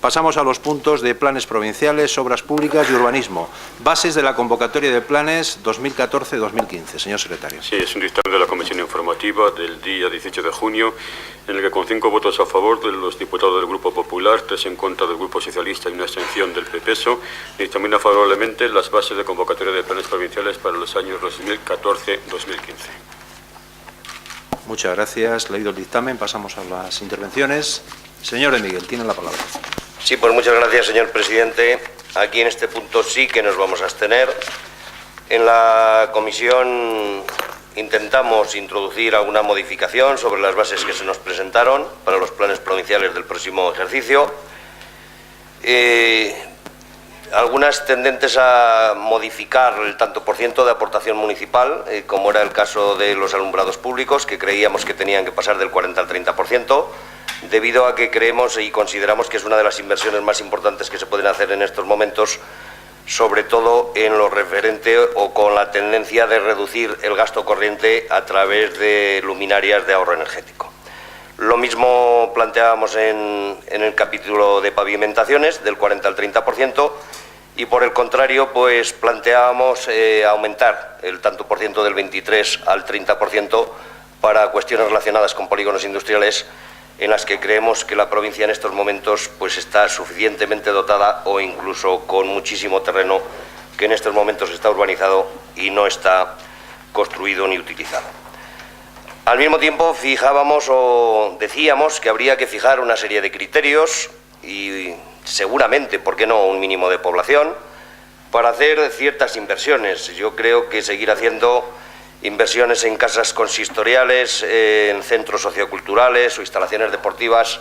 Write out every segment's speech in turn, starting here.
Pasamos a los puntos de planes provinciales, obras públicas y urbanismo. Bases de la convocatoria de planes 2014-2015. Señor secretario. Sí, es un dictamen de la Comisión Informativa del día 18 de junio, en el que con 5 votos a favor de los diputados del Grupo Popular, 3 en contra del Grupo Socialista y una abstención del PPSO, dictamina favorablemente las bases de convocatoria de planes provinciales para los años 2014-2015. Muchas gracias. Leído el dictamen, pasamos a las intervenciones. Señor de Miguel, tiene la palabra. Sí, pues muchas gracias, señor presidente. Aquí en este punto sí que nos vamos a abstener. En la comisión intentamos introducir alguna modificación sobre las bases que se nos presentaron para los planes provinciales del próximo ejercicio. Algunas tendentes a modificar el tanto por ciento de aportación municipal, como era el caso de los alumbrados públicos, que creíamos que tenían que pasar del 40 al 30%, debido a que creemos y consideramos que es una de las inversiones más importantes que se pueden hacer en estos momentos, sobre todo en lo referente o con la tendencia de reducir el gasto corriente a través de luminarias de ahorro energético. Lo mismo planteábamos en el capítulo de pavimentaciones, del 40 al 30%, y por el contrario, pues planteábamos aumentar el tanto por ciento del 23 al 30% para cuestiones relacionadas con polígonos industriales, en las que creemos que la provincia en estos momentos pues está suficientemente dotada o incluso con muchísimo terreno que en estos momentos está urbanizado y no está construido ni utilizado. Al mismo tiempo fijábamos o decíamos que habría que fijar una serie de criterios y seguramente, ¿por qué no?, un mínimo de población para hacer ciertas inversiones. Yo creo que seguir haciendo inversiones en casas consistoriales, en centros socioculturales o instalaciones deportivas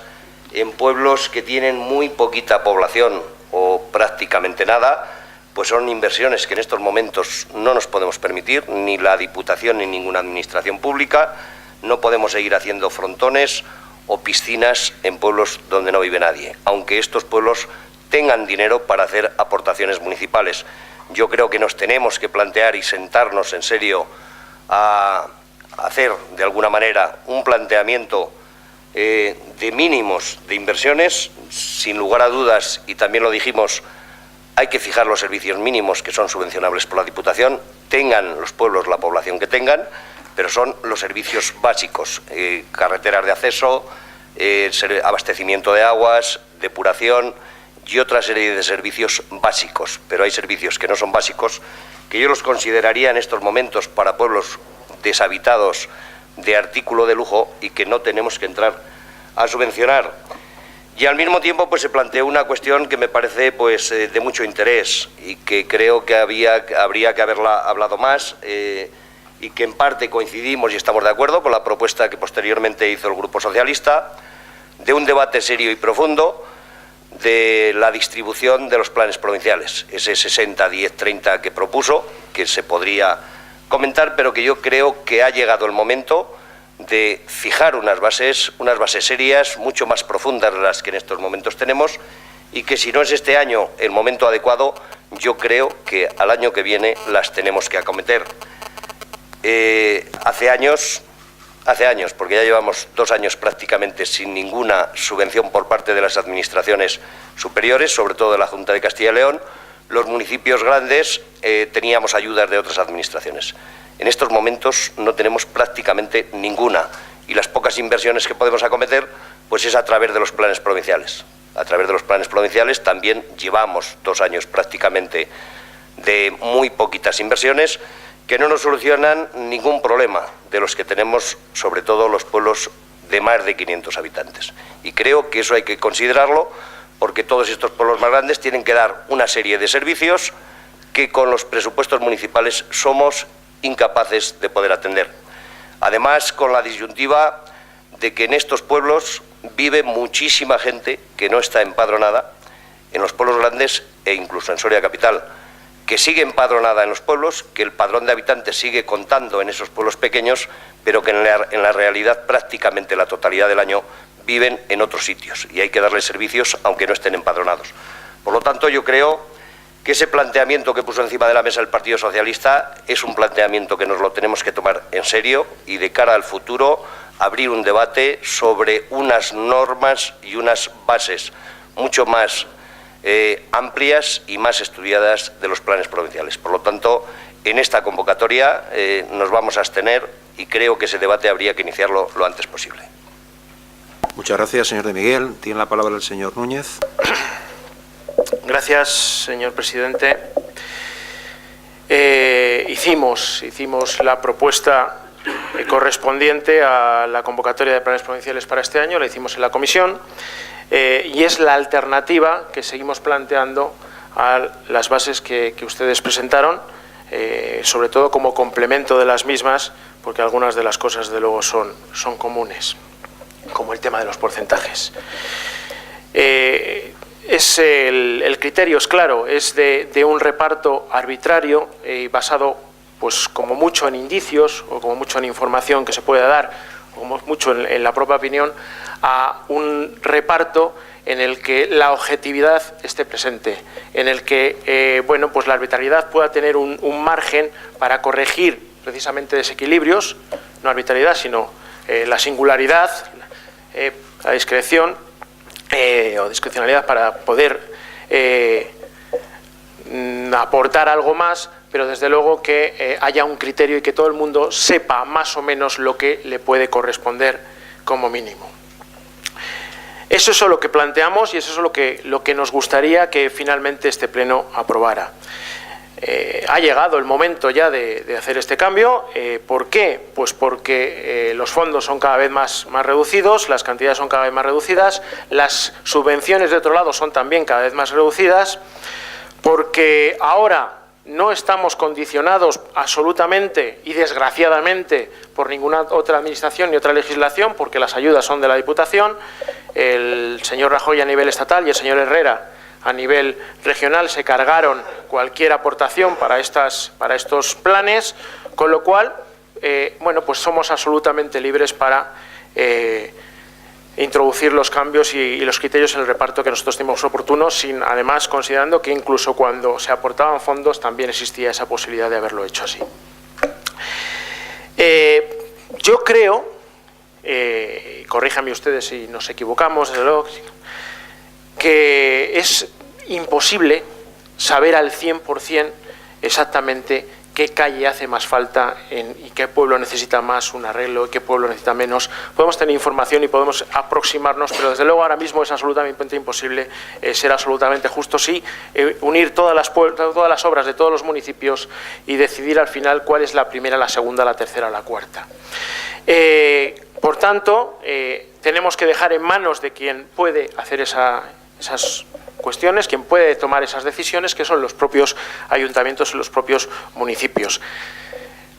en pueblos que tienen muy poquita población o prácticamente nada, pues son inversiones que en estos momentos no nos podemos permitir, ni la Diputación ni ninguna administración pública. No podemos seguir haciendo frontones o piscinas en pueblos donde no vive nadie, aunque estos pueblos tengan dinero para hacer aportaciones municipales. Yo creo que nos tenemos que plantear y sentarnos en serio a hacer de alguna manera un planteamiento de mínimos de inversiones. Sin lugar a dudas, y también lo dijimos, hay que fijar los servicios mínimos que son subvencionables por la Diputación, tengan los pueblos la población que tengan, pero son los servicios básicos, carreteras de acceso, abastecimiento de aguas, depuración y otra serie de servicios básicos. Pero hay servicios que no son básicos, que yo los consideraría en estos momentos para pueblos deshabitados de artículo de lujo y que no tenemos que entrar a subvencionar. Y al mismo tiempo pues se planteó una cuestión que me parece pues de mucho interés y que creo que habría que haberla hablado más, y que en parte coincidimos y estamos de acuerdo con la propuesta que posteriormente hizo el Grupo Socialista, de un debate serio y profundo de la distribución de los planes provinciales, ese 60-10-30 que propuso, que se podría comentar, pero que yo creo que ha llegado el momento de fijar unas bases serias, mucho más profundas de las que en estos momentos tenemos, y que si no es este año el momento adecuado, yo creo que al año que viene las tenemos que acometer. Hace años, porque ya llevamos 2 años prácticamente sin ninguna subvención por parte de las administraciones superiores, sobre todo de la Junta de Castilla y León, los municipios grandes teníamos ayudas de otras administraciones. En estos momentos no tenemos prácticamente ninguna, y las pocas inversiones que podemos acometer pues es a través de los planes provinciales. A través de los planes provinciales también llevamos 2 años prácticamente de muy poquitas inversiones que no nos solucionan ningún problema de los que tenemos, sobre todo los pueblos de más de 500 habitantes. Y creo que eso hay que considerarlo, porque todos estos pueblos más grandes tienen que dar una serie de servicios que con los presupuestos municipales somos incapaces de poder atender. Además, con la disyuntiva de que en estos pueblos vive muchísima gente que no está empadronada, en los pueblos grandes e incluso en Soria capital, que sigue empadronada en los pueblos, que el padrón de habitantes sigue contando en esos pueblos pequeños, pero que en la realidad prácticamente la totalidad del año viven en otros sitios y hay que darles servicios aunque no estén empadronados. Por lo tanto, yo creo que ese planteamiento que puso encima de la mesa el Partido Socialista es un planteamiento que nos lo tenemos que tomar en serio y de cara al futuro abrir un debate sobre unas normas y unas bases mucho más amplias y más estudiadas de los planes provinciales. Por lo tanto, en esta convocatoria nos vamos a abstener y creo que ese debate habría que iniciarlo lo antes posible. Muchas gracias, señor de Miguel. Tiene la palabra el señor Núñez. Gracias, señor presidente. Hicimos la propuesta correspondiente a la convocatoria de planes provinciales para este año, la hicimos en la comisión, y es la alternativa que seguimos planteando a las bases que ustedes presentaron, sobre todo como complemento de las mismas, porque algunas de las cosas, de luego, son comunes, como el tema de los porcentajes. El criterio es claro, es de un reparto arbitrario y basado, pues como mucho en indicios o como mucho en información que se pueda dar, o como mucho en la propia opinión, a un reparto en el que la objetividad esté presente, en el que bueno, pues la arbitrariedad pueda tener un margen para corregir precisamente desequilibrios, no arbitrariedad, sino la singularidad, la discreción o discrecionalidad para poder aportar algo más, pero desde luego que haya un criterio y que todo el mundo sepa más o menos lo que le puede corresponder como mínimo. Eso es lo que planteamos y eso es lo que nos gustaría que finalmente este Pleno aprobara. Ha llegado el momento ya de hacer este cambio. ¿Por qué? Pues porque los fondos son cada vez más reducidos, las cantidades son cada vez más reducidas, las subvenciones de otro lado son también cada vez más reducidas, porque ahora no estamos condicionados absolutamente y desgraciadamente por ninguna otra administración ni otra legislación, porque las ayudas son de la Diputación. El señor Rajoy a nivel estatal y el señor Herrera a nivel regional se cargaron cualquier aportación para estos planes, con lo cual bueno, pues somos absolutamente libres para introducir los cambios y los criterios en el reparto que nosotros tenemos oportunos, sin, además, considerando que incluso cuando se aportaban fondos también existía esa posibilidad de haberlo hecho así. Yo creo, corríjanme ustedes si nos equivocamos, desde luego, que es imposible saber al 100% exactamente qué calle hace más falta y qué pueblo necesita más un arreglo y qué pueblo necesita menos. Podemos tener información y podemos aproximarnos, pero desde luego ahora mismo es absolutamente imposible ser absolutamente justos y unir todas las obras de todos los municipios y decidir al final cuál es la primera, la segunda, la tercera o la cuarta. Por tanto, tenemos que dejar en manos de quien puede hacer esas cuestiones, quien puede tomar esas decisiones, que son los propios ayuntamientos y los propios municipios.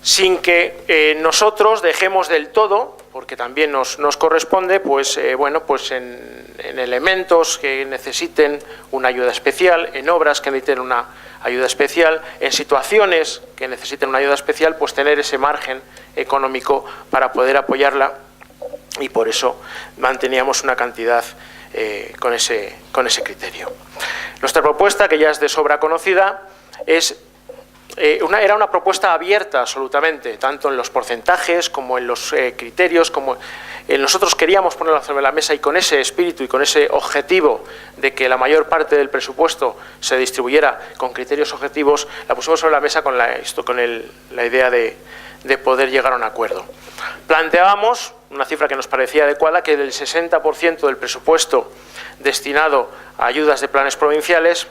Sin que nosotros dejemos del todo, porque también nos corresponde, pues bueno, pues en elementos que necesiten una ayuda especial, en obras que necesiten una ayuda especial, en situaciones que necesiten una ayuda especial, pues tener ese margen económico para poder apoyarla, y por eso manteníamos una cantidad con ese criterio. Nuestra propuesta, que ya es de sobra conocida, era una propuesta abierta absolutamente, tanto en los porcentajes como en los criterios, como nosotros queríamos ponerla sobre la mesa, y con ese espíritu y con ese objetivo de que la mayor parte del presupuesto se distribuyera con criterios objetivos, la pusimos sobre la mesa con la idea de poder llegar a un acuerdo. Planteábamos una cifra que nos parecía adecuada, que del 60% del presupuesto destinado a ayudas de planes provinciales,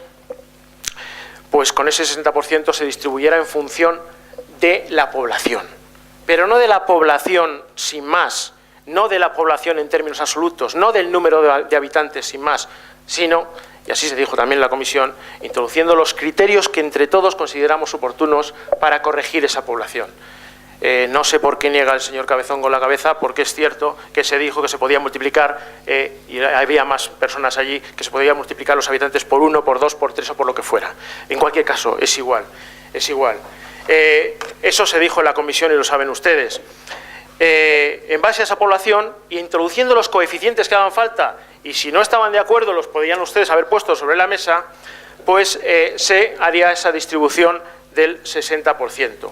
pues con ese 60% se distribuyera en función de la población, pero no de la población sin más, no de la población en términos absolutos, no del número de habitantes sin más, sino, y así se dijo también en la comisión, introduciendo los criterios que entre todos consideramos oportunos para corregir esa población. No sé por qué niega el señor Cabezón con la cabeza, porque es cierto que se dijo que se podía multiplicar, y había más personas allí, que se podía multiplicar los habitantes por 1, por 2, por 3 o por lo que fuera. En cualquier caso, es igual, es igual. Eso se dijo en la comisión y lo saben ustedes. En base a esa población, introduciendo los coeficientes que hagan falta, y si no estaban de acuerdo los podían ustedes haber puesto sobre la mesa, pues se haría esa distribución del 60%.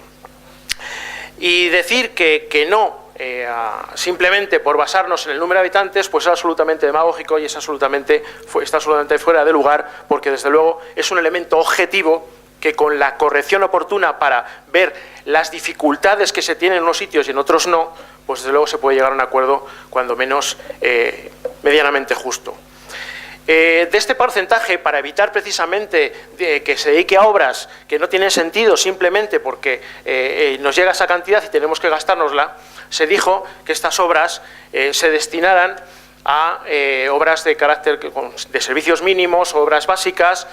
Y decir que no simplemente por basarnos en el número de habitantes, pues es absolutamente demagógico y está absolutamente fuera de lugar, porque desde luego es un elemento objetivo que con la corrección oportuna para ver las dificultades que se tienen en unos sitios y en otros no, pues desde luego se puede llegar a un acuerdo cuando menos medianamente justo. De este porcentaje, para evitar precisamente que se dedique a obras que no tienen sentido simplemente porque nos llega esa cantidad y tenemos que gastárnosla, se dijo que estas obras se destinaran a obras de carácter de servicios mínimos, obras básicas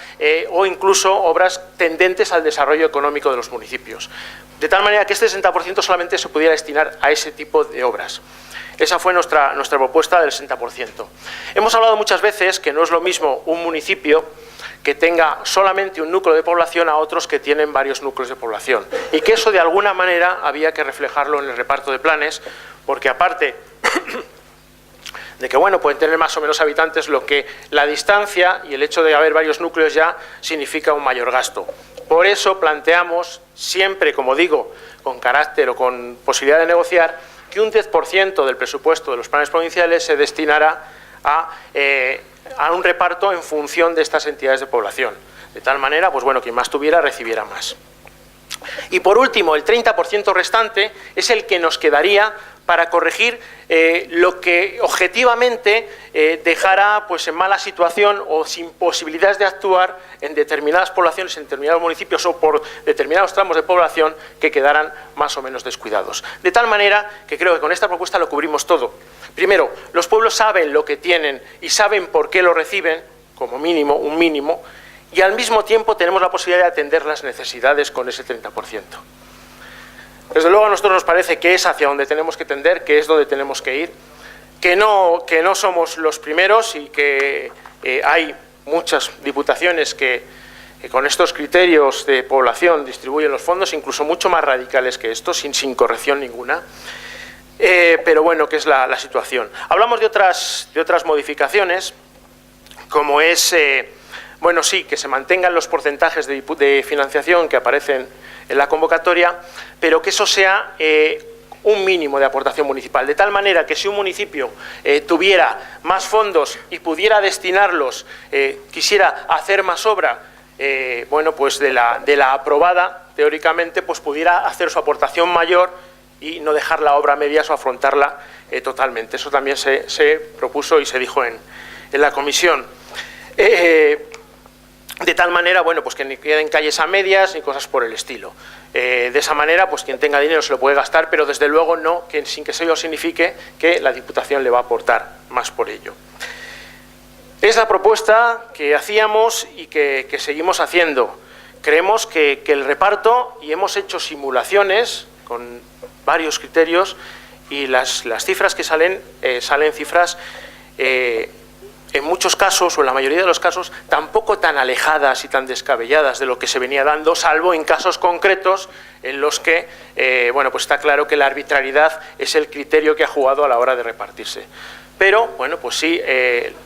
o incluso obras tendentes al desarrollo económico de los municipios. De tal manera que este 60% solamente se pudiera destinar a ese tipo de obras. Esa fue nuestra propuesta del 60%. Hemos hablado muchas veces que no es lo mismo un municipio que tenga solamente un núcleo de población a otros que tienen varios núcleos de población, y que eso de alguna manera había que reflejarlo en el reparto de planes, porque aparte de que bueno, pueden tener más o menos habitantes, lo que la distancia y el hecho de haber varios núcleos ya significa un mayor gasto. Por eso planteamos siempre, como digo, con carácter o con posibilidad de negociar, que un 10% del presupuesto de los planes provinciales se destinara a un reparto en función de estas entidades de población. De tal manera, pues bueno, quien más tuviera recibiera más. Y por último, el 30% restante es el que nos quedaría para corregir lo que objetivamente dejara pues, en mala situación o sin posibilidades de actuar en determinadas poblaciones, en determinados municipios o por determinados tramos de población que quedaran más o menos descuidados. De tal manera que creo que con esta propuesta lo cubrimos todo. Primero, los pueblos saben lo que tienen y saben por qué lo reciben, como mínimo, un mínimo, y al mismo tiempo tenemos la posibilidad de atender las necesidades con ese 30%. Desde luego a nosotros nos parece que es hacia donde tenemos que tender, que es donde tenemos que ir, que no somos los primeros y que hay muchas diputaciones que con estos criterios de población distribuyen los fondos, incluso mucho más radicales que estos, sin corrección ninguna. Pero bueno, que es la situación. Hablamos de otras modificaciones, como es, bueno, sí, que se mantengan los porcentajes de financiación que aparecen en la convocatoria, pero que eso sea un mínimo de aportación municipal, de tal manera que si un municipio tuviera más fondos y pudiera destinarlos, quisiera hacer más obra, bueno, pues de la aprobada, teóricamente, pues pudiera hacer su aportación mayor y no dejar la obra a medias o afrontarla totalmente. Eso también se propuso y se dijo en la comisión. De tal manera, bueno, pues que ni queden calles a medias ni cosas por el estilo. De esa manera, pues quien tenga dinero se lo puede gastar, pero desde luego no, sin que eso signifique que la Diputación le va a aportar más por ello. Es la propuesta que hacíamos y que seguimos haciendo. Creemos que el reparto, y hemos hecho simulaciones con varios criterios, y las cifras que salen cifras en muchos casos, o en la mayoría de los casos, tampoco tan alejadas y tan descabelladas de lo que se venía dando, salvo en casos concretos en los que, bueno, pues está claro que la arbitrariedad es el criterio que ha jugado a la hora de repartirse. Pero, bueno, pues sí,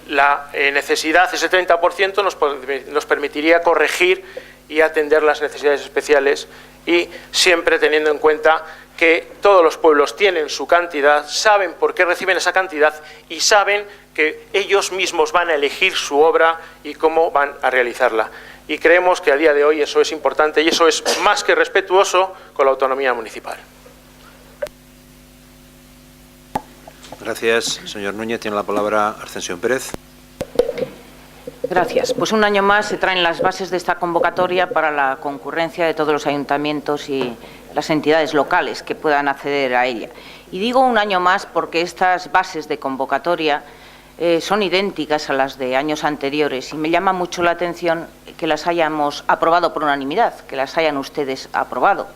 la necesidad, ese 30%, nos permitiría corregir y atender las necesidades especiales, y siempre teniendo en cuenta que todos los pueblos tienen su cantidad, saben por qué reciben esa cantidad y saben que ellos mismos van a elegir su obra y cómo van a realizarla. Y creemos que a día de hoy eso es importante y eso es más que respetuoso con la autonomía municipal. Gracias, señor Núñez. Tiene la palabra Ascensión Pérez. Gracias. Pues un año más se traen las bases de esta convocatoria para la concurrencia de todos los ayuntamientos y las entidades locales que puedan acceder a ella. Y digo un año más porque estas bases de convocatoria son idénticas a las de años anteriores y me llama mucho la atención que las hayamos aprobado por unanimidad, que las hayan ustedes aprobado.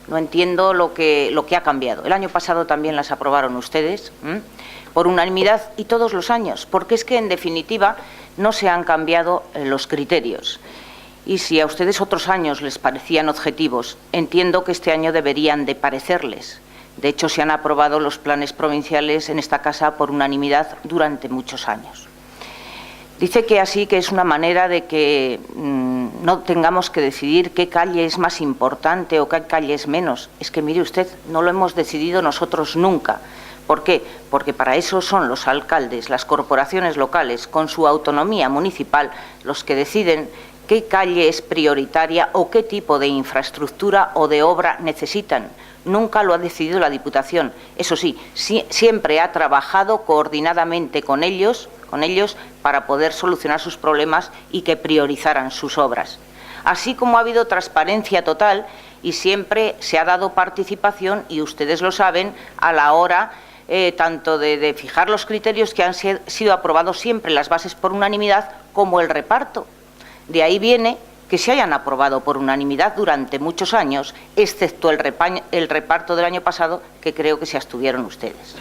No entiendo lo que ha cambiado. El año pasado también las aprobaron ustedes por unanimidad y todos los años, porque es que en definitiva no se han cambiado los criterios. Y si a ustedes otros años les parecían objetivos, entiendo que este año deberían de parecerles. De hecho, se han aprobado los planes provinciales en esta casa por unanimidad durante muchos años. Dice que así que es una manera de que no tengamos que decidir qué calle es más importante o qué calle es menos. Es que, mire usted, no lo hemos decidido nosotros nunca. ¿Por qué? Porque para eso son los alcaldes, las corporaciones locales, con su autonomía municipal, los que deciden qué calle es prioritaria o qué tipo de infraestructura o de obra necesitan. Nunca lo ha decidido la Diputación. Eso sí, siempre ha trabajado coordinadamente con ellos para poder solucionar sus problemas y que priorizaran sus obras. Así como ha habido transparencia total y siempre se ha dado participación, y ustedes lo saben, a la hora tanto de fijar los criterios que han sido aprobados siempre las bases por unanimidad, como el reparto. De ahí viene que se hayan aprobado por unanimidad durante muchos años, excepto el reparto del año pasado, que creo que se abstuvieron ustedes.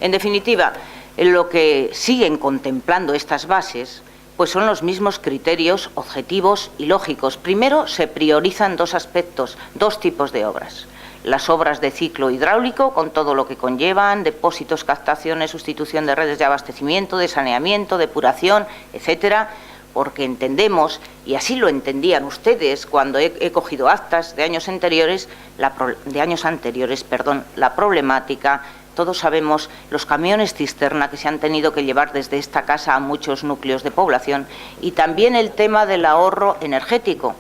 En definitiva, lo que siguen contemplando estas bases pues son los mismos criterios objetivos y lógicos. Primero, se priorizan dos aspectos, dos tipos de obras. Las obras de ciclo hidráulico, con todo lo que conllevan, depósitos, captaciones, sustitución de redes de abastecimiento, de saneamiento, depuración, etcétera, porque entendemos, y así lo entendían ustedes cuando he cogido actas de años anteriores, la problemática. Todos sabemos los camiones cisterna que se han tenido que llevar desde esta casa a muchos núcleos de población, y también el tema del ahorro energético,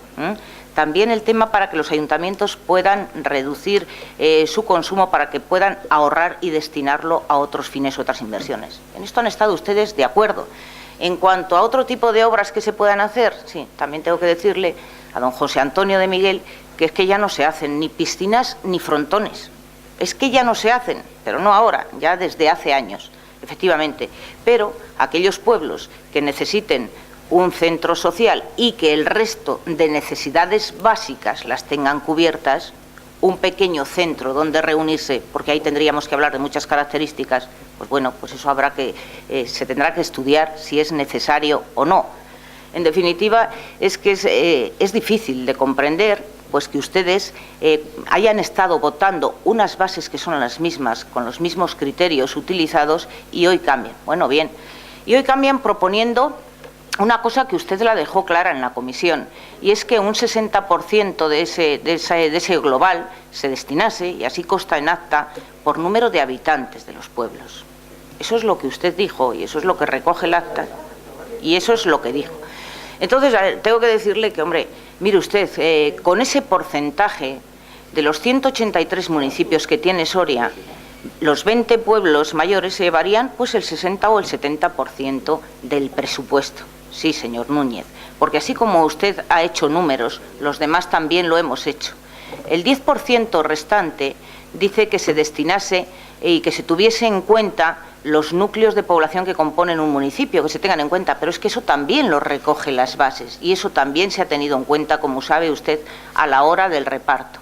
también el tema para que los ayuntamientos puedan reducir su consumo, para que puedan ahorrar y destinarlo a otros fines, otras inversiones. En esto han estado ustedes de acuerdo. En cuanto a otro tipo de obras que se puedan hacer, sí, también tengo que decirle a don José Antonio de Miguel que es que ya no se hacen ni piscinas ni frontones. Es que ya no se hacen, pero no ahora, ya desde hace años, efectivamente. Pero aquellos pueblos que necesiten un centro social y que el resto de necesidades básicas las tengan cubiertas, un pequeño centro donde reunirse, porque ahí tendríamos que hablar de muchas características, pues bueno, pues eso se tendrá que estudiar si es necesario o no. En definitiva, es que es difícil de comprender pues que ustedes hayan estado votando unas bases que son las mismas, con los mismos criterios utilizados, y hoy cambian. Bueno, bien, y hoy cambian proponiendo una cosa que usted la dejó clara en la comisión, y es que un 60% de ese global se destinase, y así consta en acta, por número de habitantes de los pueblos. Eso es lo que usted dijo, y eso es lo que recoge el acta, y eso es lo que dijo. Entonces, tengo que decirle que, hombre, mire usted, con ese porcentaje de los 183 municipios que tiene Soria, los 20 pueblos mayores se llevarían pues el 60 o el 70% del presupuesto. Sí, señor Núñez, porque así como usted ha hecho números, los demás también lo hemos hecho. El 10% restante dice que se destinase y que se tuviese en cuenta los núcleos de población que componen un municipio, que se tengan en cuenta, pero es que eso también lo recoge las bases, y eso también se ha tenido en cuenta, como sabe usted, a la hora del reparto.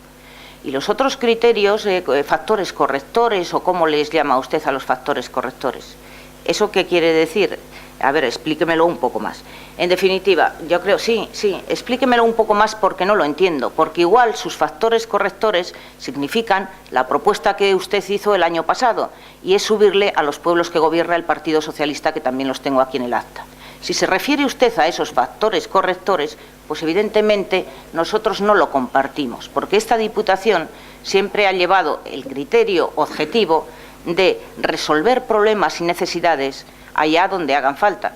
Y los otros criterios, factores correctores, o cómo les llama usted a los factores correctores. ¿Eso qué quiere decir? A ver, explíquemelo un poco más. En definitiva, yo creo, sí, explíquemelo un poco más porque no lo entiendo, porque igual sus factores correctores significan la propuesta que usted hizo el año pasado, y es subirle a los pueblos que gobierna el Partido Socialista, que también los tengo aquí en el acta. Si se refiere usted a esos factores correctores, pues evidentemente nosotros no lo compartimos, porque esta Diputación siempre ha llevado el criterio objetivo de resolver problemas y necesidades allá donde hagan falta.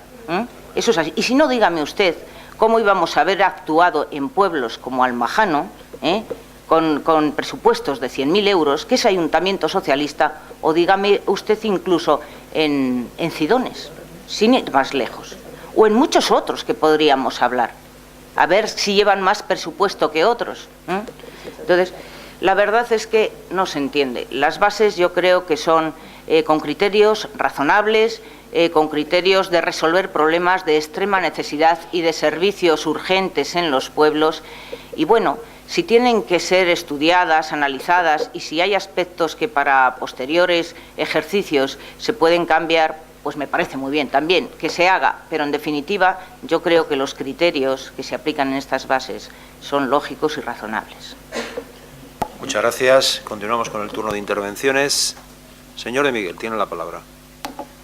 Eso es así. Y si no, dígame usted cómo íbamos a haber actuado en pueblos como Almajano, con presupuestos de 100.000 euros, que es ayuntamiento socialista, o dígame usted incluso en Cidones, sin ir más lejos, o en muchos otros que podríamos hablar, a ver si llevan más presupuesto que otros. Entonces, la verdad es que no se entiende. Las bases yo creo que son con criterios razonables, con criterios de resolver problemas de extrema necesidad y de servicios urgentes en los pueblos. Y bueno, si tienen que ser estudiadas, analizadas, y si hay aspectos que para posteriores ejercicios se pueden cambiar, pues me parece muy bien también que se haga, pero en definitiva yo creo que los criterios que se aplican en estas bases son lógicos y razonables. Muchas gracias. Continuamos con el turno de intervenciones. Señor de Miguel, tiene la palabra.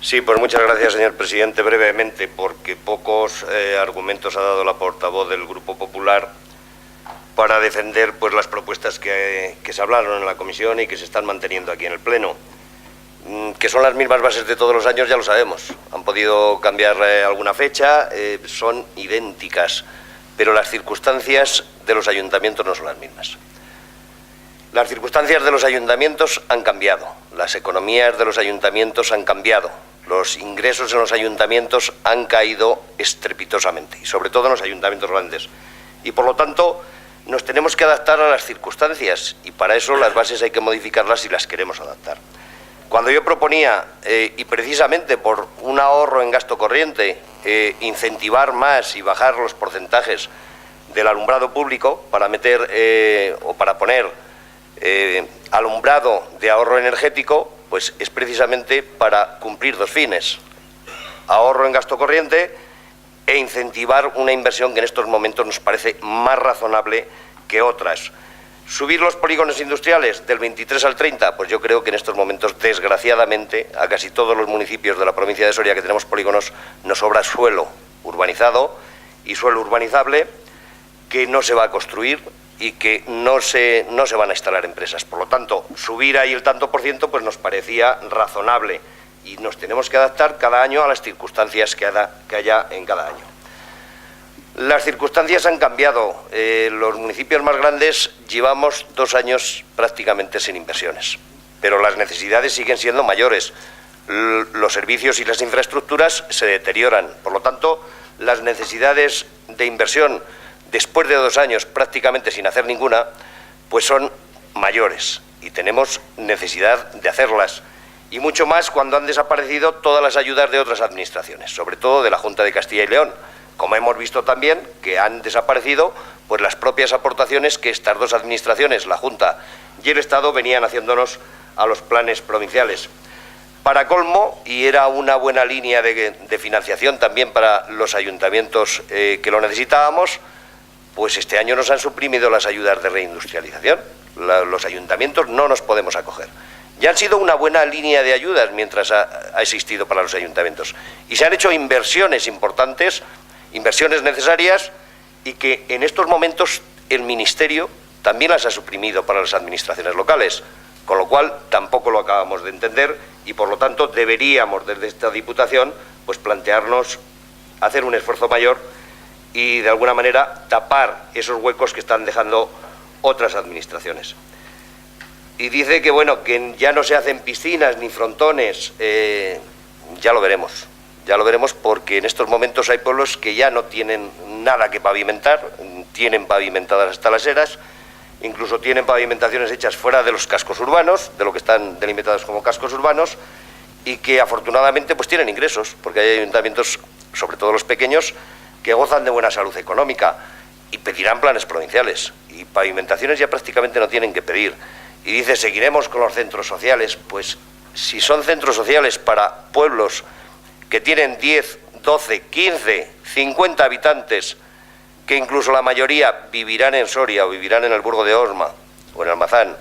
Sí, pues muchas gracias, señor presidente. Brevemente, porque pocos argumentos ha dado la portavoz del Grupo Popular para defender pues las propuestas que se hablaron en la comisión y que se están manteniendo aquí en el Pleno. Que son las mismas bases de todos los años, ya lo sabemos. Han podido cambiar alguna fecha, son idénticas, pero las circunstancias de los ayuntamientos no son las mismas. Las circunstancias de los ayuntamientos han cambiado, las economías de los ayuntamientos han cambiado, los ingresos en los ayuntamientos han caído estrepitosamente, y sobre todo en los ayuntamientos grandes. Y por lo tanto, nos tenemos que adaptar a las circunstancias, y para eso las bases hay que modificarlas si las queremos adaptar. Cuando yo proponía, y precisamente por un ahorro en gasto corriente, incentivar más y bajar los porcentajes del alumbrado público para meter o para poner alumbrado de ahorro energético, pues es precisamente para cumplir dos fines: ahorro en gasto corriente e incentivar una inversión que en estos momentos nos parece más razonable que otras. ¿Subir los polígonos industriales del 23 al 30? Pues yo creo que en estos momentos, desgraciadamente, a casi todos los municipios de la provincia de Soria que tenemos polígonos, nos sobra suelo urbanizado y suelo urbanizable que no se va a construir y que no se van a instalar empresas. Por lo tanto, subir ahí el tanto por ciento pues nos parecía razonable y nos tenemos que adaptar cada año a las circunstancias que haya en cada año. Las circunstancias han cambiado. Los municipios más grandes llevamos 2 años prácticamente sin inversiones, pero las necesidades siguen siendo mayores. Los servicios y las infraestructuras se deterioran. Por lo tanto, las necesidades de inversión después de 2 años prácticamente sin hacer ninguna, pues son mayores y tenemos necesidad de hacerlas. Y mucho más cuando han desaparecido todas las ayudas de otras administraciones, sobre todo de la Junta de Castilla y León. Como hemos visto también que han desaparecido pues las propias aportaciones que estas dos administraciones, la Junta y el Estado, venían haciéndonos a los planes provinciales. Para colmo, y era una buena línea de financiación también para los ayuntamientos que lo necesitábamos, pues este año nos han suprimido las ayudas de reindustrialización. Los ayuntamientos no nos podemos acoger. Ya han sido una buena línea de ayudas mientras ha existido para los ayuntamientos. Y se han hecho inversiones importantes, inversiones necesarias, y que en estos momentos el Ministerio también las ha suprimido para las administraciones locales, con lo cual tampoco lo acabamos de entender y por lo tanto deberíamos desde esta Diputación pues plantearnos hacer un esfuerzo mayor y de alguna manera tapar esos huecos que están dejando otras administraciones. Y dice que bueno, que ya no se hacen piscinas ni frontones, ya lo veremos. Ya lo veremos porque en estos momentos hay pueblos que ya no tienen nada que pavimentar, tienen pavimentadas hasta las eras, incluso tienen pavimentaciones hechas fuera de los cascos urbanos, de lo que están delimitados como cascos urbanos, y que afortunadamente pues tienen ingresos, porque hay ayuntamientos, sobre todo los pequeños, que gozan de buena salud económica y pedirán planes provinciales, y pavimentaciones ya prácticamente no tienen que pedir. Y dice, seguiremos con los centros sociales. Pues si son centros sociales para pueblos que tienen 10, 12, 15, 50 habitantes, que incluso la mayoría vivirán en Soria o vivirán en el Burgo de Osma o en Almazán,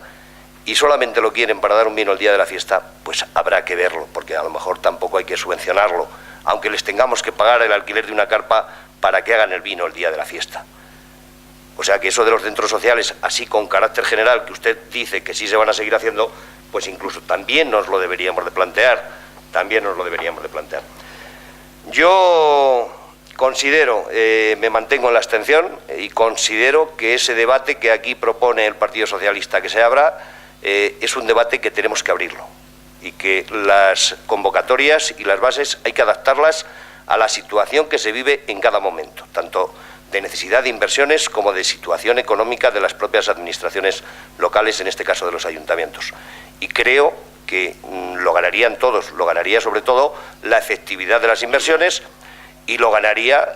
y solamente lo quieren para dar un vino el día de la fiesta, pues habrá que verlo, porque a lo mejor tampoco hay que subvencionarlo, aunque les tengamos que pagar el alquiler de una carpa para que hagan el vino el día de la fiesta. O sea que eso de los centros sociales, así con carácter general, que usted dice que sí se van a seguir haciendo, pues incluso también nos lo deberíamos de plantear. Yo considero, me mantengo en la abstención y considero que ese debate que aquí propone el Partido Socialista que se abra es un debate que tenemos que abrirlo y que las convocatorias y las bases hay que adaptarlas a la situación que se vive en cada momento, tanto de necesidad de inversiones como de situación económica de las propias administraciones locales, en este caso de los ayuntamientos. Y creo que lo ganarían todos, lo ganaría sobre todo la efectividad de las inversiones y lo ganaría,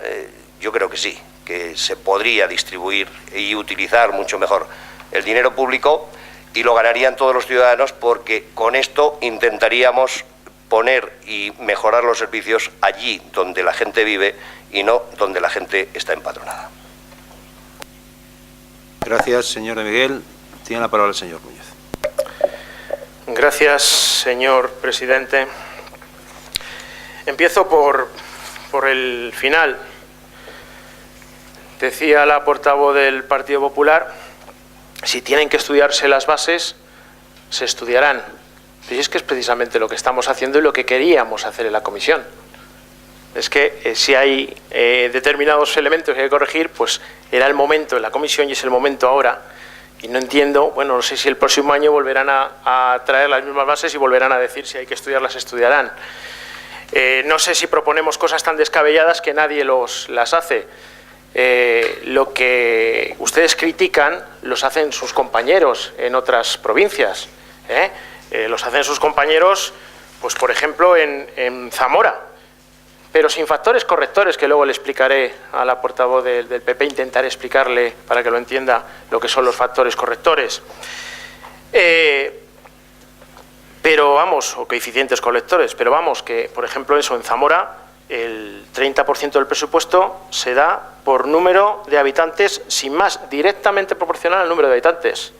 yo creo que sí, que se podría distribuir y utilizar mucho mejor el dinero público y lo ganarían todos los ciudadanos porque con esto intentaríamos poner y mejorar los servicios allí donde la gente vive y no donde la gente está empadronada. Gracias, señor de Miguel. Tiene la palabra el señor Núñez. Gracias, señor presidente. Empiezo por el final. Decía la portavoz del Partido Popular, si tienen que estudiarse las bases, se estudiarán. Pero es que es precisamente lo que estamos haciendo y lo que queríamos hacer en la comisión. Es que si hay determinados elementos que hay que corregir, pues era el momento en la comisión y es el momento ahora. Y no entiendo, bueno, no sé si el próximo año volverán a traer las mismas bases y volverán a decir si hay que estudiarlas, estudiarán. No sé si proponemos cosas tan descabelladas que nadie las hace. Lo que ustedes critican los hacen sus compañeros en otras provincias. Los hacen sus compañeros, pues por ejemplo, en Zamora, pero sin factores correctores, que luego le explicaré a la portavoz del PP, intentaré explicarle para que lo entienda lo que son los factores correctores. Pero vamos, o coeficientes correctores, pero vamos, que por ejemplo eso en Zamora, el 30% del presupuesto se da por número de habitantes, sin más, directamente proporcional al número de habitantes.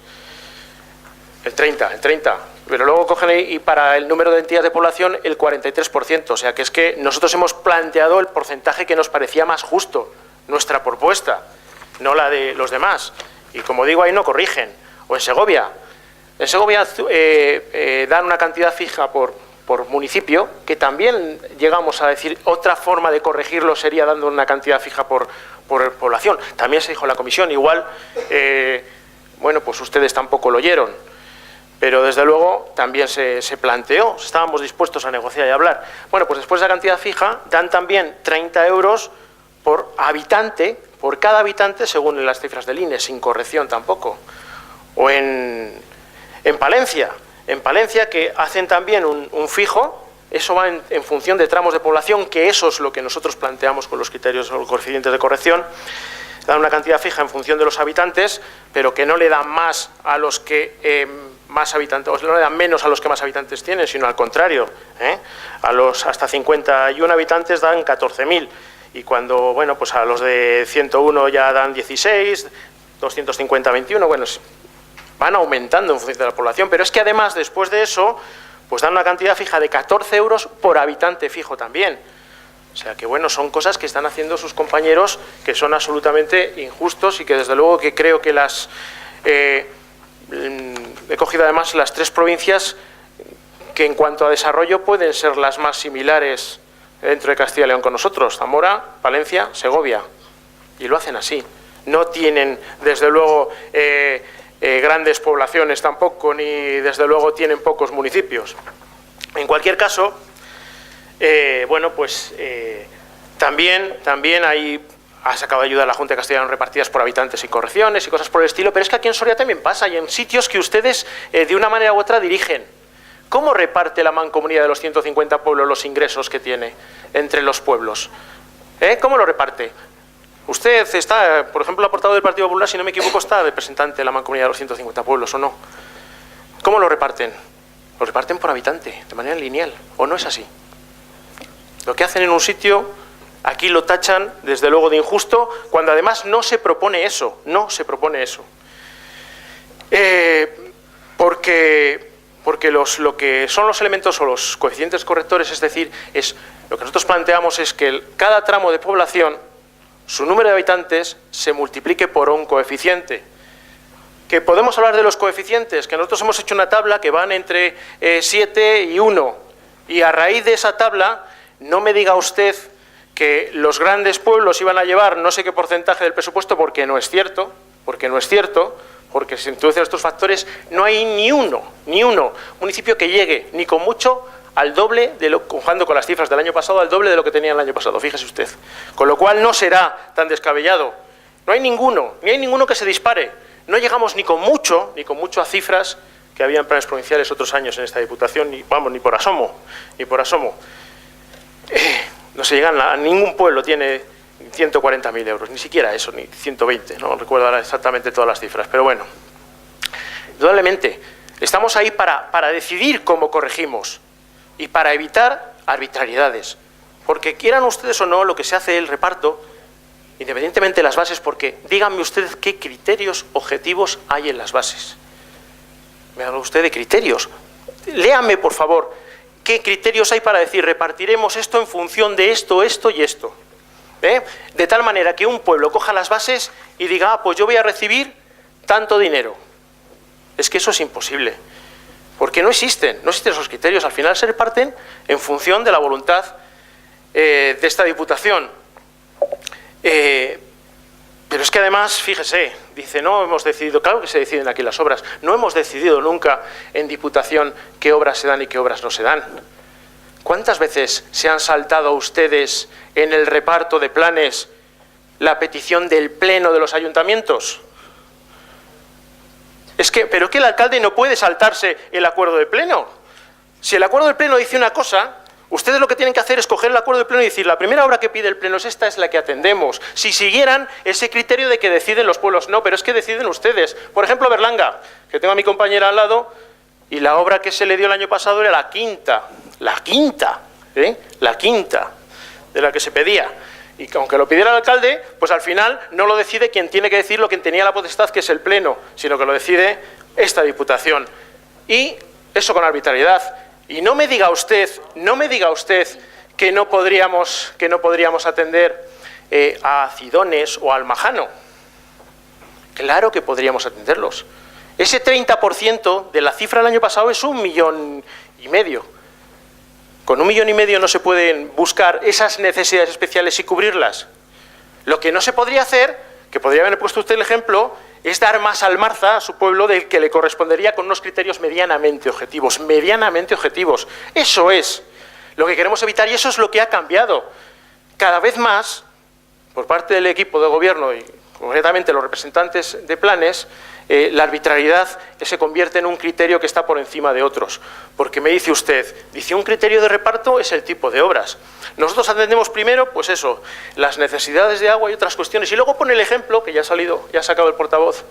El 30%. Pero luego cogen y para el número de entidades de población el 43%. O sea que es que nosotros hemos planteado el porcentaje que nos parecía más justo, nuestra propuesta, no la de los demás. Y como digo, ahí no corrigen. O en Segovia. En Segovia dan una cantidad fija por municipio, que también llegamos a decir otra forma de corregirlo sería dando una cantidad fija por población. También se dijo en la comisión, igual, bueno, pues ustedes tampoco lo oyeron. Pero desde luego también se planteó, estábamos dispuestos a negociar y a hablar. Bueno, pues después de la cantidad fija, dan también 30 euros por habitante, por cada habitante, según las cifras del INE, sin corrección tampoco. O en Palencia, que hacen también un fijo, eso va en función de tramos de población, que eso es lo que nosotros planteamos con los criterios o los coeficientes de corrección. Dan una cantidad fija en función de los habitantes, pero que no le dan más a los que más habitantes, o no le dan menos a los que más habitantes tienen, sino al contrario. A los hasta 51 habitantes dan 14.000 y cuando, bueno, pues a los de 101 ya dan 16, 250, 21, bueno, van aumentando en función de la población, pero es que además después de eso, pues dan una cantidad fija de 14 euros por habitante fijo también. O sea que bueno, son cosas que están haciendo sus compañeros que son absolutamente injustos y que desde luego que creo que las... he cogido además las 3 provincias que en cuanto a desarrollo pueden ser las más similares dentro de Castilla y León con nosotros, Zamora, Palencia, Segovia, y lo hacen así. No tienen desde luego grandes poblaciones tampoco, ni desde luego tienen pocos municipios. En cualquier caso, bueno, pues también hay... Ha sacado ayuda a la Junta de Castilla y León repartidas por habitantes y correcciones y cosas por el estilo, pero es que aquí en Soria también pasa y en sitios que ustedes de una manera u otra dirigen. ¿Cómo reparte la Mancomunidad de los 150 pueblos los ingresos que tiene entre los pueblos? ¿Cómo lo reparte? Usted está, por ejemplo, la portavoz del Partido Popular, si no me equivoco, está de representante de la Mancomunidad de los 150 pueblos, ¿o no? ¿Cómo lo reparten? Lo reparten por habitante, de manera lineal, ¿o no es así? Lo que hacen en un sitio... Aquí lo tachan, desde luego, de injusto, cuando además no se propone eso, Porque lo que son los elementos o los coeficientes correctores, es decir, lo que nosotros planteamos es que cada tramo de población, su número de habitantes, se multiplique por un coeficiente. Que podemos hablar de los coeficientes, que nosotros hemos hecho una tabla que van entre 7 y 1, y a raíz de esa tabla, no me diga usted que los grandes pueblos iban a llevar no sé qué porcentaje del presupuesto, porque no es cierto, porque si introducen estos factores no hay ni uno municipio que llegue ni con mucho al doble, jugando con las cifras del año pasado, al doble de lo que tenía el año pasado, fíjese usted. Con lo cual no será tan descabellado. No hay ninguno, ni hay ninguno que se dispare. No llegamos ni con mucho a cifras que había en planes provinciales otros años en esta Diputación, ni por asomo. No se llegan a ningún pueblo tiene 140.000 euros, ni siquiera eso, ni 120, no recuerdo ahora exactamente todas las cifras, pero bueno, indudablemente estamos ahí para decidir cómo corregimos y para evitar arbitrariedades, porque quieran ustedes o no, lo que se hace el reparto, independientemente de las bases, porque díganme ustedes qué criterios objetivos hay en las bases. Me habla usted de criterios, léame por favor. qué criterios hay para decir repartiremos esto en función de esto, esto y esto. De tal manera que un pueblo coja las bases y diga, ah, pues yo voy a recibir tanto dinero. Es que eso es imposible, porque no existen esos criterios. Al final se reparten en función de la voluntad de esta Diputación. Pero es que además, fíjese, dice, no hemos decidido, claro que se deciden aquí las obras, no hemos decidido nunca en Diputación qué obras se dan y qué obras no se dan. ¿Cuántas veces se han saltado ustedes en el reparto de planes la petición del Pleno de los ayuntamientos? Pero que el alcalde no puede saltarse el acuerdo de Pleno. Si el acuerdo del Pleno dice una cosa, ustedes lo que tienen que hacer es coger el acuerdo del Pleno y decir, la primera obra que pide el Pleno es esta, es la que atendemos. Si siguieran ese criterio de que deciden los pueblos, no, pero es que deciden ustedes. Por ejemplo, Berlanga, que tengo a mi compañera al lado, y la obra que se le dio el año pasado era la quinta de la que se pedía. Y aunque lo pidiera el alcalde, pues al final no lo decide quien tiene que decirlo, quien tenía la potestad, que es el Pleno, sino que lo decide esta Diputación. Y eso con arbitrariedad. Y no me diga usted que no podríamos atender a Cidones o a Almajano. Claro que podríamos atenderlos. Ese 30% de la cifra del año pasado es 1,5 millones. Con 1,5 millones no se pueden buscar esas necesidades especiales y cubrirlas. Lo que no se podría hacer, que podría haber puesto usted el ejemplo, es dar más almarza a su pueblo del que le correspondería con unos criterios medianamente objetivos. Eso es lo que queremos evitar y eso es lo que ha cambiado. Cada vez más, por parte del equipo de gobierno y concretamente los representantes de planes, la arbitrariedad se convierte en un criterio que está por encima de otros. Porque me dice usted, un criterio de reparto es el tipo de obras. Nosotros atendemos primero, pues eso, las necesidades de agua y otras cuestiones. Y luego pone el ejemplo, que ya ha sacado el portavoz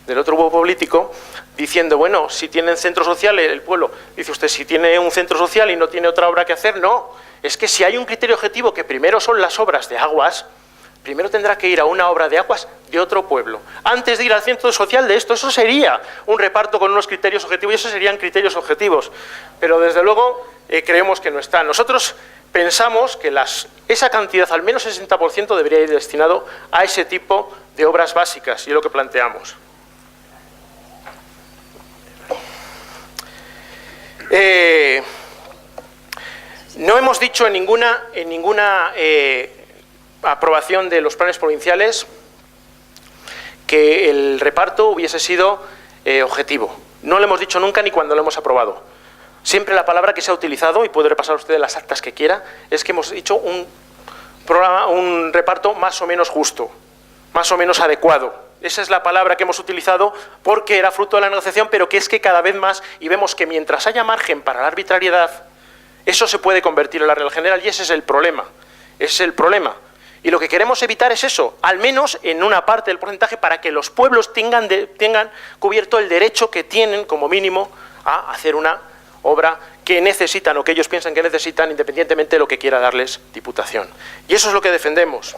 del otro grupo político, diciendo, bueno, si tienen centro social el pueblo. Dice usted, si tiene un centro social y no tiene otra obra que hacer, no. Es que si hay un criterio objetivo que primero son las obras de aguas, primero tendrá que ir a una obra de aguas de otro pueblo, antes de ir al centro social de esto. Eso sería un reparto con unos criterios objetivos y esos serían criterios objetivos. Pero desde luego creemos que no están. Nosotros pensamos que esa cantidad, al menos el 60%, debería ir destinado a ese tipo de obras básicas y es lo que planteamos. No hemos dicho en ninguna aprobación de los planes provinciales que el reparto hubiese sido objetivo. No lo hemos dicho nunca ni cuando lo hemos aprobado. Siempre la palabra que se ha utilizado, y puede repasar usted las actas que quiera, es que hemos dicho un reparto más o menos justo, más o menos adecuado. Esa es la palabra que hemos utilizado porque era fruto de la negociación, pero que es que cada vez más, y vemos que mientras haya margen para la arbitrariedad, eso se puede convertir en la regla general y ese es el problema. Ese es el problema. Y lo que queremos evitar es eso, al menos en una parte del porcentaje, para que los pueblos tengan cubierto el derecho que tienen, como mínimo, a hacer una obra que necesitan o que ellos piensan que necesitan, independientemente de lo que quiera darles Diputación. Y eso es lo que defendemos.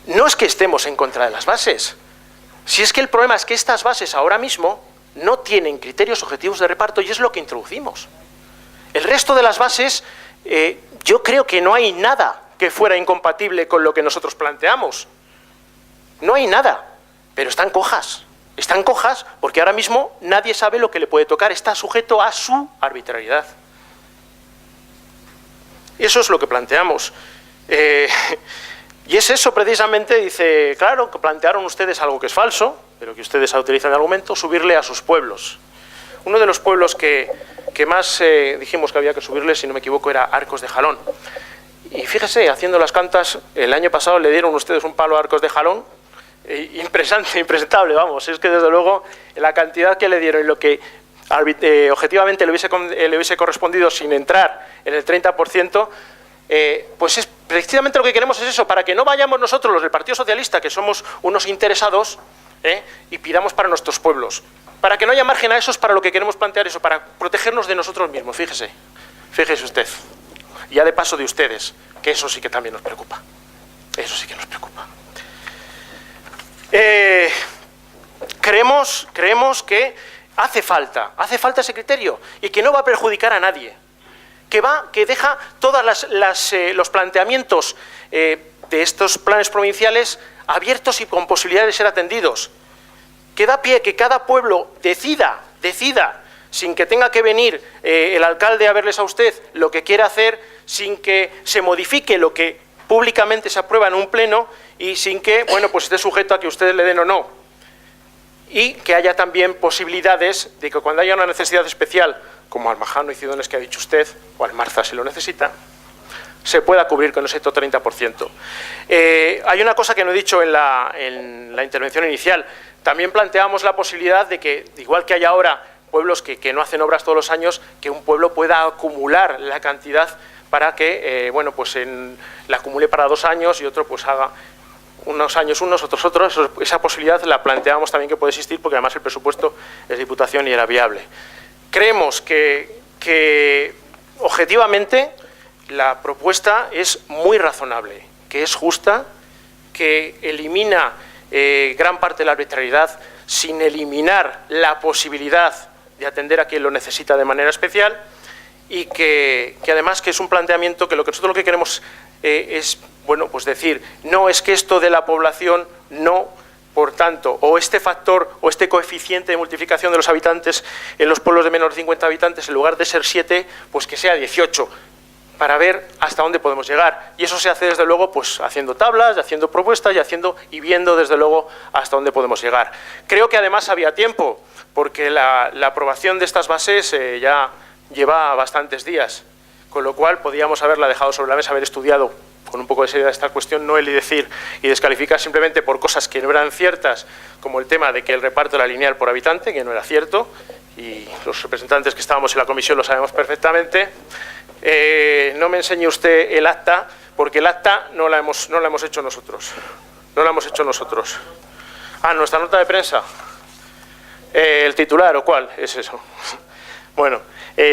No es que estemos en contra de las bases. Si es que el problema es que estas bases ahora mismo no tienen criterios objetivos de reparto y es lo que introducimos. El resto de las bases, yo creo que no hay nada que fuera incompatible con lo que nosotros planteamos. No hay nada, pero están cojas. Están cojas porque ahora mismo nadie sabe lo que le puede tocar, está sujeto a su arbitrariedad. Eso es lo que planteamos. Y es eso precisamente, dice, claro, que plantearon ustedes algo que es falso, pero que ustedes utilizan de argumento, subirle a sus pueblos. Uno de los pueblos que más dijimos que había que subirle, si no me equivoco, era Arcos de Jalón. Y fíjese, haciendo las cantas, el año pasado le dieron ustedes un palo a Arcos de Jalón, impresentable, vamos. Es que desde luego la cantidad que le dieron y lo que objetivamente le hubiese correspondido sin entrar en el 30%, pues es precisamente lo que queremos es eso, para que no vayamos nosotros, los del Partido Socialista, que somos unos interesados, y pidamos para nuestros pueblos. Para que no haya margen a eso es para lo que queremos plantear eso, para protegernos de nosotros mismos, fíjese usted. Y ya de paso de ustedes, que eso sí que también nos preocupa. Eso sí que nos preocupa. Creemos que hace falta ese criterio y que no va a perjudicar a nadie. que deja todos los planteamientos de estos planes provinciales abiertos y con posibilidad de ser atendidos, que da pie que cada pueblo decida, sin que tenga que venir el alcalde a verles a usted lo que quiere hacer, sin que se modifique lo que públicamente se aprueba en un pleno y sin que, bueno, pues esté sujeto a que ustedes le den o no. Y que haya también posibilidades de que cuando haya una necesidad especial, como Almajano y Cidones que ha dicho usted, o Almarza si lo necesita, se pueda cubrir con ese 30%. Hay una cosa que no he dicho en la intervención inicial. También planteamos la posibilidad de que, igual que hay ahora pueblos que no hacen obras todos los años, que un pueblo pueda acumular la cantidad para que, bueno, pues la acumule para 2 años y otro pues haga unos años unos, otros otros. Esa posibilidad la planteamos también que puede existir, porque además el presupuesto es Diputación y era viable. Creemos que objetivamente la propuesta es muy razonable, que es justa, que elimina gran parte de la arbitrariedad, sin eliminar la posibilidad de atender a quien lo necesita de manera especial, y que además que es un planteamiento que nosotros lo que queremos es, bueno, pues decir, no es que esto de la población no, por tanto, o este factor o este coeficiente de multiplicación de los habitantes en los pueblos de menos de 50 habitantes, en lugar de ser 7, pues que sea 18, para ver hasta dónde podemos llegar. Y eso se hace, desde luego, pues haciendo tablas, haciendo propuestas y viendo, desde luego, hasta dónde podemos llegar. Creo que además había tiempo, porque la aprobación de estas bases ya lleva bastantes días, con lo cual podíamos haberla dejado sobre la mesa, haber estudiado con un poco de seriedad esta cuestión, no el decir y descalificar simplemente por cosas que no eran ciertas, como el tema de que el reparto era lineal por habitante, que no era cierto, y los representantes que estábamos en la comisión lo sabemos perfectamente. No me enseñe usted el acta, porque el acta no la hemos hecho nosotros. No la hemos hecho nosotros. Ah, nuestra nota de prensa. ¿El titular o cuál? Es eso. Bueno,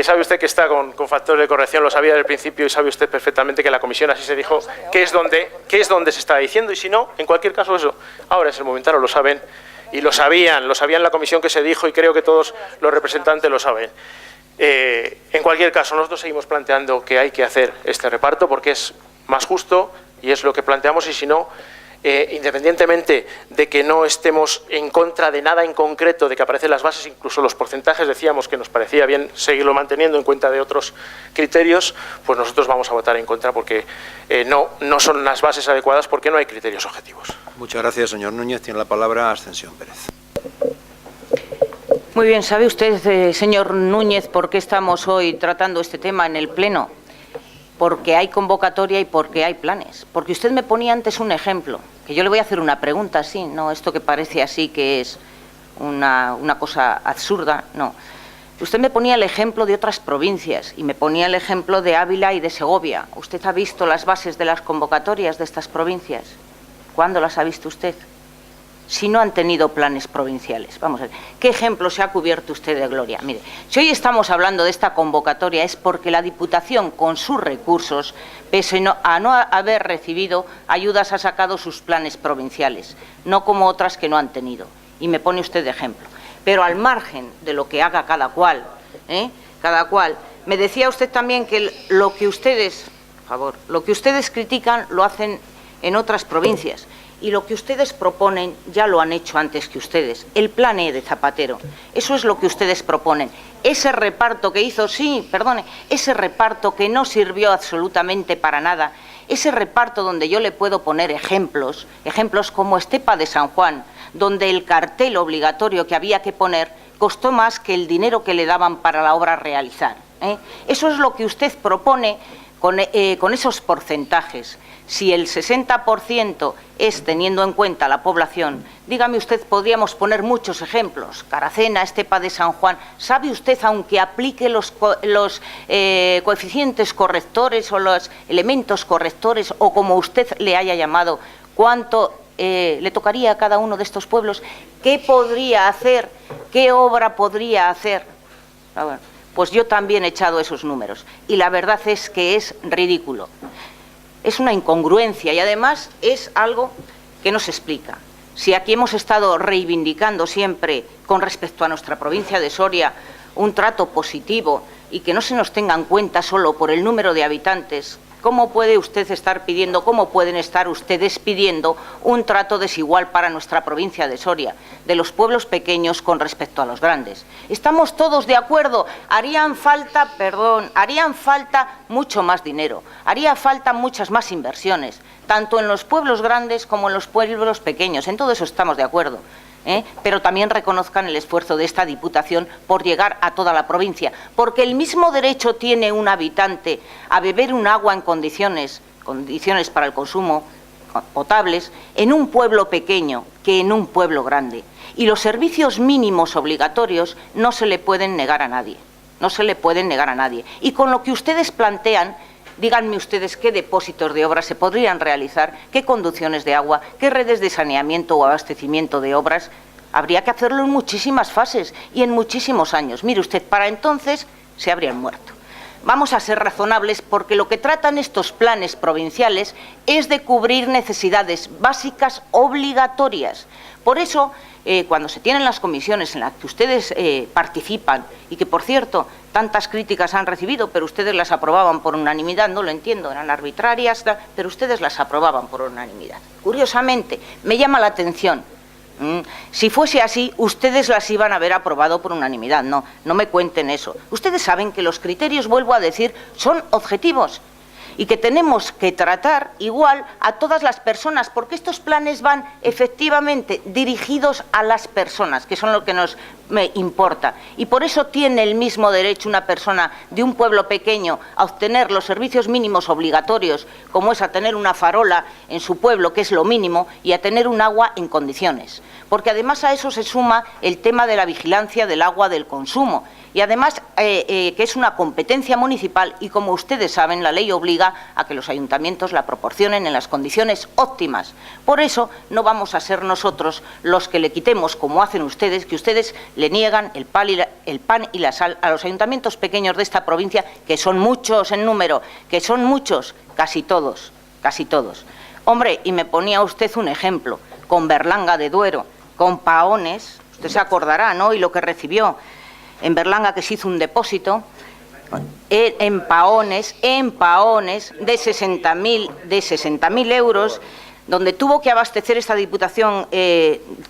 sabe usted que está con factores de corrección, lo sabía desde el principio, y sabe usted perfectamente que en la comisión así se dijo, que es donde se está diciendo, y si no, en cualquier caso eso, ahora es el momento, ahora lo saben, y lo sabían en la comisión que se dijo, y creo que todos los representantes lo saben. En cualquier caso, nosotros seguimos planteando que hay que hacer este reparto porque es más justo y es lo que planteamos, y si no, independientemente de que no estemos en contra de nada en concreto, de que aparecen las bases, incluso los porcentajes, decíamos que nos parecía bien seguirlo manteniendo en cuenta de otros criterios, pues nosotros vamos a votar en contra porque no son las bases adecuadas, porque no hay criterios objetivos. Muchas gracias, señor Núñez. Tiene la palabra Ascensión Pérez. Muy bien, ¿sabe usted, señor Núñez, por qué estamos hoy tratando este tema en el Pleno? Porque hay convocatoria y porque hay planes. Porque usted me ponía antes un ejemplo, que yo le voy a hacer una pregunta así, no esto que parece así que es una cosa absurda, no. Usted me ponía el ejemplo de otras provincias y me ponía el ejemplo de Ávila y de Segovia. ¿Usted ha visto las bases de las convocatorias de estas provincias? ¿Cuándo las ha visto usted? Si no han tenido planes provinciales. Vamos a ver, ¿qué ejemplo se ha cubierto usted de gloria? Mire, si hoy estamos hablando de esta convocatoria es porque la Diputación, con sus recursos, pese a no haber recibido ayudas, ha sacado sus planes provinciales, no como otras que no han tenido. Y me pone usted de ejemplo. Pero al margen de lo que haga cada cual, me decía usted también que lo que ustedes critican lo hacen en otras provincias. Y lo que ustedes proponen ya lo han hecho antes que ustedes. El plan E de Zapatero, eso es lo que ustedes proponen. Ese reparto que hizo, ese reparto que no sirvió absolutamente para nada, ese reparto donde yo le puedo poner ejemplos como Estepa de San Juan, donde el cartel obligatorio que había que poner costó más que el dinero que le daban para la obra a realizar. Eso es lo que usted propone con esos porcentajes. Si el 60% es teniendo en cuenta la población, dígame usted, podríamos poner muchos ejemplos. Caracena, Estepa de San Juan. ¿Sabe usted, aunque aplique los coeficientes correctores o los elementos correctores, o como usted le haya llamado, cuánto le tocaría a cada uno de estos pueblos? ¿Qué podría hacer? ¿Qué obra podría hacer? Pues yo también he echado esos números y la verdad es que es ridículo. Es una incongruencia y además es algo que no se explica. Si aquí hemos estado reivindicando siempre con respecto a nuestra provincia de Soria un trato positivo y que no se nos tenga en cuenta solo por el número de habitantes, ¿cómo puede usted estar pidiendo, cómo pueden estar ustedes pidiendo un trato desigual para nuestra provincia de Soria, de los pueblos pequeños con respecto a los grandes? Estamos todos de acuerdo, harían falta mucho más dinero, haría falta muchas más inversiones, tanto en los pueblos grandes como en los pueblos pequeños, en todo eso estamos de acuerdo. Pero también reconozcan el esfuerzo de esta Diputación por llegar a toda la provincia, porque el mismo derecho tiene un habitante a beber un agua en condiciones para el consumo potables en un pueblo pequeño que en un pueblo grande. Y los servicios mínimos obligatorios no se le pueden negar a nadie, no se le pueden negar a nadie. Y con lo que ustedes plantean, díganme ustedes qué depósitos de obras se podrían realizar, qué conducciones de agua, qué redes de saneamiento o abastecimiento de obras. Habría que hacerlo en muchísimas fases y en muchísimos años. Mire usted, para entonces se habrían muerto. Vamos a ser razonables porque lo que tratan estos planes provinciales es de cubrir necesidades básicas obligatorias. Por eso, cuando se tienen las comisiones en las que ustedes participan y que, por cierto, tantas críticas han recibido, pero ustedes las aprobaban por unanimidad, no lo entiendo, eran arbitrarias, pero ustedes las aprobaban por unanimidad. Curiosamente, me llama la atención, si fuese así, ustedes las iban a haber aprobado por unanimidad, no me cuenten eso. Ustedes saben que los criterios, vuelvo a decir, son objetivos y que tenemos que tratar igual a todas las personas, porque estos planes van efectivamente dirigidos a las personas, que son lo que nos importa. Y por eso tiene el mismo derecho una persona de un pueblo pequeño a obtener los servicios mínimos obligatorios, como es a tener una farola en su pueblo, que es lo mínimo, y a tener un agua en condiciones. Porque además a eso se suma el tema de la vigilancia del agua del consumo. Y además que es una competencia municipal y, como ustedes saben, la ley obliga a que los ayuntamientos la proporcionen en las condiciones óptimas. Por eso no vamos a ser nosotros los que le quitemos, como hacen ustedes, que ustedes le niegan el pan y la sal a los ayuntamientos pequeños de esta provincia, que son muchos en número, que son muchos, casi todos. Hombre, y me ponía usted un ejemplo, con Berlanga de Duero, con Paones, usted se acordará, ¿no?, y lo que recibió en Berlanga, que se hizo un depósito en Paones de 60.000 euros, donde tuvo que abastecer esta Diputación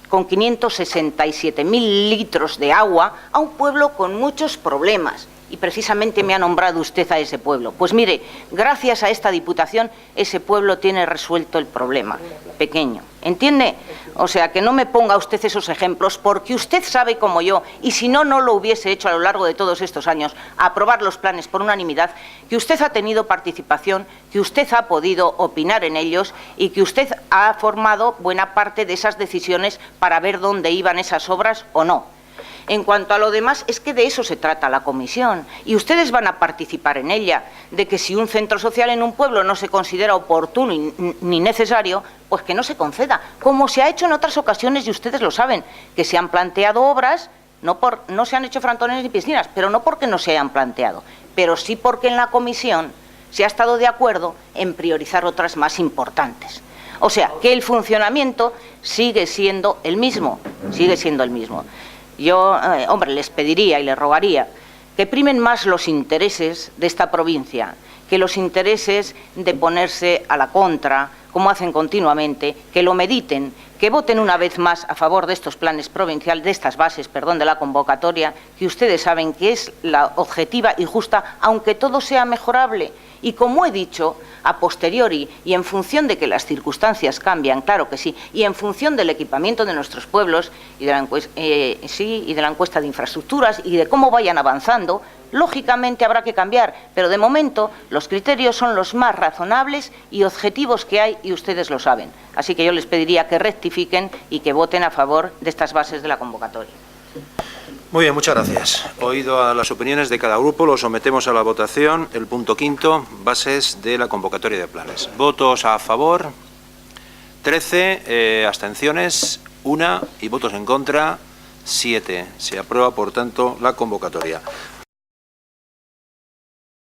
con 567.000 litros de agua a un pueblo con muchos problemas. Y precisamente me ha nombrado usted a ese pueblo. Pues mire, gracias a esta Diputación, ese pueblo tiene resuelto el problema pequeño. ¿Entiende? O sea, que no me ponga usted esos ejemplos, porque usted sabe como yo, y si no, no lo hubiese hecho a lo largo de todos estos años, aprobar los planes por unanimidad, que usted ha tenido participación, que usted ha podido opinar en ellos y que usted ha formado buena parte de esas decisiones para ver dónde iban esas obras o no. En cuanto a lo demás, es que de eso se trata la comisión y ustedes van a participar en ella, de que si un centro social en un pueblo no se considera oportuno ni necesario, pues que no se conceda, como se ha hecho en otras ocasiones y ustedes lo saben, que se han planteado obras, no se han hecho frontones ni piscinas, pero no porque no se hayan planteado, pero sí porque en la comisión se ha estado de acuerdo en priorizar otras más importantes. O sea, que el funcionamiento sigue siendo el mismo, Yo, hombre, les pediría y les rogaría que primen más los intereses de esta provincia que los intereses de ponerse a la contra, como hacen continuamente, que lo mediten, que voten una vez más a favor de estos planes provinciales, de estas bases, de la convocatoria, que ustedes saben que es la objetiva y justa, aunque todo sea mejorable. Y como he dicho, a posteriori y en función de que las circunstancias cambian, claro que sí, y en función del equipamiento de nuestros pueblos y de la encuesta de infraestructuras y de cómo vayan avanzando, lógicamente habrá que cambiar, pero de momento los criterios son los más razonables y objetivos que hay y ustedes lo saben. Así que yo les pediría que rectifiquen y que voten a favor de estas bases de la convocatoria. Muy bien, muchas gracias. Oído a las opiniones de cada grupo, lo sometemos a la votación. El punto quinto, bases de la convocatoria de planes. Votos a favor, 13, abstenciones, 1 y votos en contra, 7. Se aprueba, por tanto, la convocatoria.